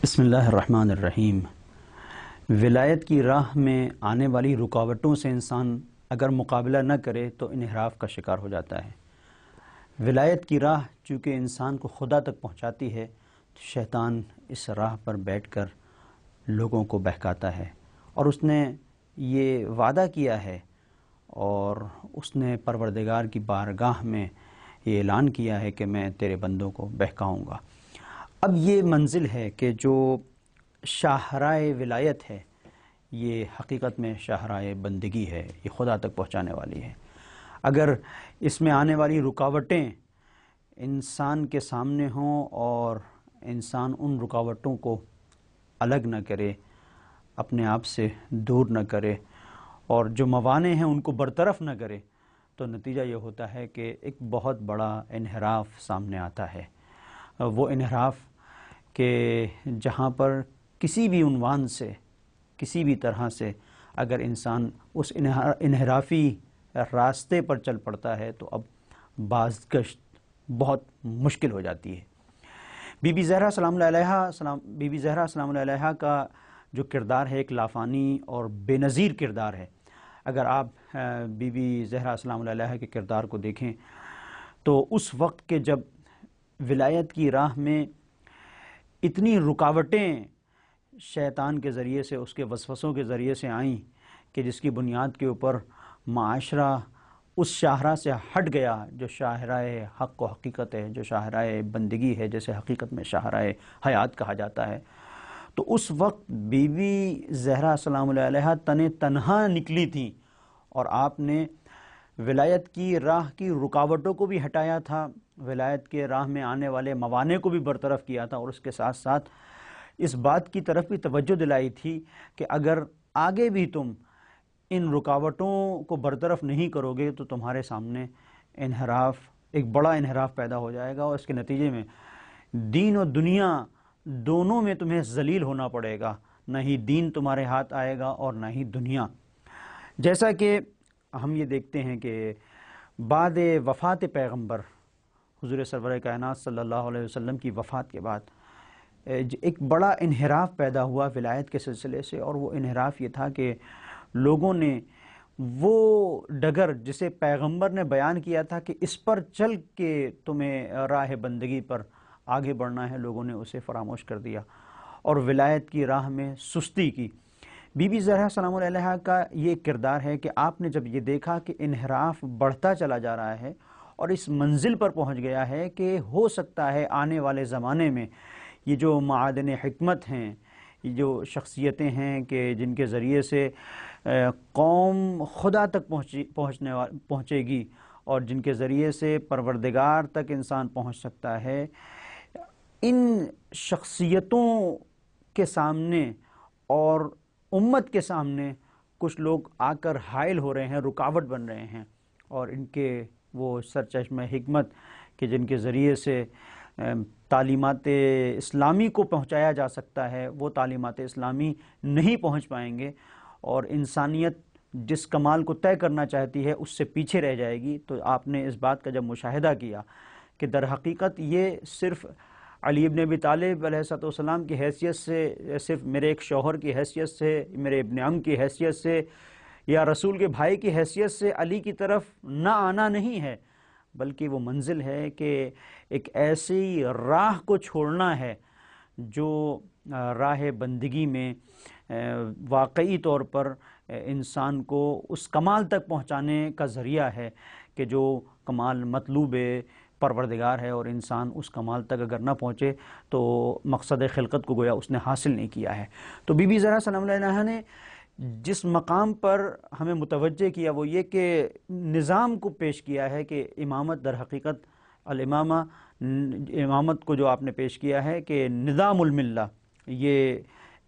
بسم اللہ الرحمن الرحیم۔ ولایت کی راہ میں آنے والی رکاوٹوں سے انسان اگر مقابلہ نہ کرے تو انحراف کا شکار ہو جاتا ہے۔ ولایت کی راہ چونکہ انسان کو خدا تک پہنچاتی ہے تو شیطان اس راہ پر بیٹھ کر لوگوں کو بہکاتا ہے، اور اس نے یہ وعدہ کیا ہے اور اس نے پروردگار کی بارگاہ میں یہ اعلان کیا ہے کہ میں تیرے بندوں کو بہکاؤں گا۔ اب یہ منزل ہے کہ جو شاہراہ ولایت ہے یہ حقیقت میں شاہراہ بندگی ہے، یہ خدا تک پہنچانے والی ہے۔ اگر اس میں آنے والی رکاوٹیں انسان کے سامنے ہوں اور انسان ان رکاوٹوں کو الگ نہ کرے، اپنے آپ سے دور نہ کرے اور جو موانع ہیں ان کو برطرف نہ کرے، تو نتیجہ یہ ہوتا ہے کہ ایک بہت بڑا انحراف سامنے آتا ہے۔ وہ انحراف کہ جہاں پر کسی بھی عنوان سے، کسی بھی طرح سے اگر انسان اس انحرافی راستے پر چل پڑتا ہے تو اب بازگشت بہت مشکل ہو جاتی ہے۔ بی بی زہرا سلام اللہ علیہا کا جو کردار ہے ایک لافانی اور بے نظیر کردار ہے۔ اگر آپ بی بی زہرا سلام اللہ علیہا کے کردار کو دیکھیں تو اس وقت کے جب ولایت کی راہ میں اتنی رکاوٹیں شیطان کے ذریعے سے، اس کے وسوسوں کے ذریعے سے آئیں کہ جس کی بنیاد کے اوپر معاشرہ اس شاہراہ سے ہٹ گیا جو شاہراہ حق و حقیقت ہے، جو شاہراہ بندگی ہے، جیسے حقیقت میں شاہراہ حیات کہا جاتا ہے۔ تو اس وقت بی بی زہرا سلام اللہ علیہا تنہا نکلی تھیں اور آپ نے ولایت کی راہ کی رکاوٹوں کو بھی ہٹایا تھا، ولایت کے راہ میں آنے والے موانع کو بھی برطرف کیا تھا، اور اس کے ساتھ ساتھ اس بات کی طرف بھی توجہ دلائی تھی کہ اگر آگے بھی تم ان رکاوٹوں کو برطرف نہیں کرو گے تو تمہارے سامنے انحراف، ایک بڑا انحراف پیدا ہو جائے گا، اور اس کے نتیجے میں دین و دنیا دونوں میں تمہیں ذلیل ہونا پڑے گا، نہ ہی دین تمہارے ہاتھ آئے گا اور نہ ہی دنیا۔ جیسا کہ ہم یہ دیکھتے ہیں کہ بعد وفات پیغمبر حضور سرور کائنات صلی اللہ علیہ وسلم کی وفات کے بعد ایک بڑا انحراف پیدا ہوا ولایت کے سلسلے سے، اور وہ انحراف یہ تھا کہ لوگوں نے وہ ڈگر جسے پیغمبر نے بیان کیا تھا کہ اس پر چل کے تمہیں راہ بندگی پر آگے بڑھنا ہے، لوگوں نے اسے فراموش کر دیا اور ولایت کی راہ میں سستی کی۔ بی بی زہرا سلام اللہ علیہا کا یہ کردار ہے کہ آپ نے جب یہ دیکھا کہ انحراف بڑھتا چلا جا رہا ہے اور اس منزل پر پہنچ گیا ہے کہ ہو سکتا ہے آنے والے زمانے میں یہ جو معادن حکمت ہیں، یہ جو شخصیتیں ہیں کہ جن کے ذریعے سے قوم خدا تک پہنچے گی اور جن کے ذریعے سے پروردگار تک انسان پہنچ سکتا ہے، ان شخصیتوں کے سامنے اور امت کے سامنے کچھ لوگ آ کر حائل ہو رہے ہیں، رکاوٹ بن رہے ہیں، اور ان کے وہ سرچشمہ حکمت کہ جن کے ذریعے سے تعلیمات اسلامی کو پہنچایا جا سکتا ہے، وہ تعلیمات اسلامی نہیں پہنچ پائیں گے، اور انسانیت جس کمال کو طے کرنا چاہتی ہے اس سے پیچھے رہ جائے گی۔ تو آپ نے اس بات کا جب مشاہدہ کیا کہ در حقیقت یہ صرف علی ابن ابی طالب علیہ السلام کی حیثیت سے، صرف میرے ایک شوہر کی حیثیت سے، میرے ابن عم کی حیثیت سے یا رسول کے بھائی کی حیثیت سے علی کی طرف نہ آنا نہیں ہے، بلکہ وہ منزل ہے کہ ایک ایسی راہ کو چھوڑنا ہے جو راہ بندگی میں واقعی طور پر انسان کو اس کمال تک پہنچانے کا ذریعہ ہے کہ جو کمال مطلوب پروردگار ہے، اور انسان اس کمال تک اگر نہ پہنچے تو مقصد خلقت کو گویا اس نے حاصل نہیں کیا ہے۔ تو بی بی زہرا سلام اللہ علیہا نے جس مقام پر ہمیں متوجہ کیا وہ یہ کہ نظام کو پیش کیا ہے کہ امامت در حقیقت الامامہ، امامت کو جو آپ نے پیش کیا ہے کہ نظام الملہ، یہ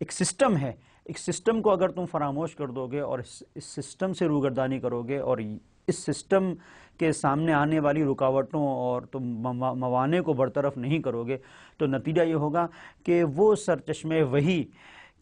ایک سسٹم ہے، ایک سسٹم کو اگر تم فراموش کر دو گے اور اس سسٹم سے روگردانی کرو گے اور اس سسٹم کے سامنے آنے والی رکاوٹوں اور تم موانع کو برطرف نہیں کرو گے تو نتیجہ یہ ہوگا کہ وہ سرچشمہ وحی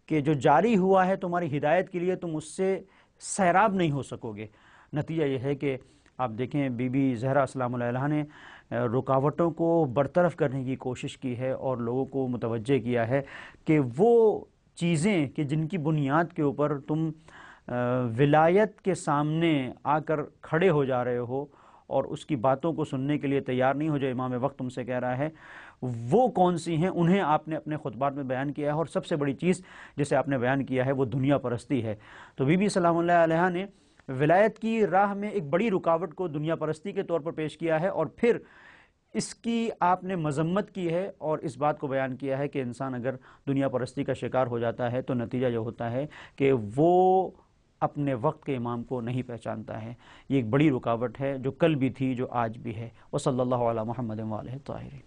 کہ جو جاری ہوا ہے تمہاری ہدایت کے لیے، تم اس سے سیراب نہیں ہو سکو گے۔ نتیجہ یہ ہے کہ آپ دیکھیں بی بی زہرا سلام اللہ علیہا نے رکاوٹوں کو برطرف کرنے کی کوشش کی ہے اور لوگوں کو متوجہ کیا ہے کہ وہ چیزیں کہ جن کی بنیاد کے اوپر تم ولایت کے سامنے آ کر کھڑے ہو جا رہے ہو اور اس کی باتوں کو سننے کے لیے تیار نہیں ہو، جو امام وقت تم سے کہہ رہا ہے، وہ کون سی ہیں، انہیں آپ نے اپنے خطبات میں بیان کیا ہے۔ اور سب سے بڑی چیز جسے آپ نے بیان کیا ہے وہ دنیا پرستی ہے۔ تو بی بی سلام اللہ علیہ نے ولایت کی راہ میں ایک بڑی رکاوٹ کو دنیا پرستی کے طور پر پیش کیا ہے، اور پھر اس کی آپ نے مذمت کی ہے اور اس بات کو بیان کیا ہے کہ انسان اگر دنیا پرستی کا شکار ہو جاتا ہے تو نتیجہ یہ ہوتا ہے کہ وہ اپنے وقت کے امام کو نہیں پہچانتا ہے۔ یہ ایک بڑی رکاوٹ ہے جو کل بھی تھی، جو آج بھی ہے۔ وصلی اللہ علی محمد وآلہ الطاہرین۔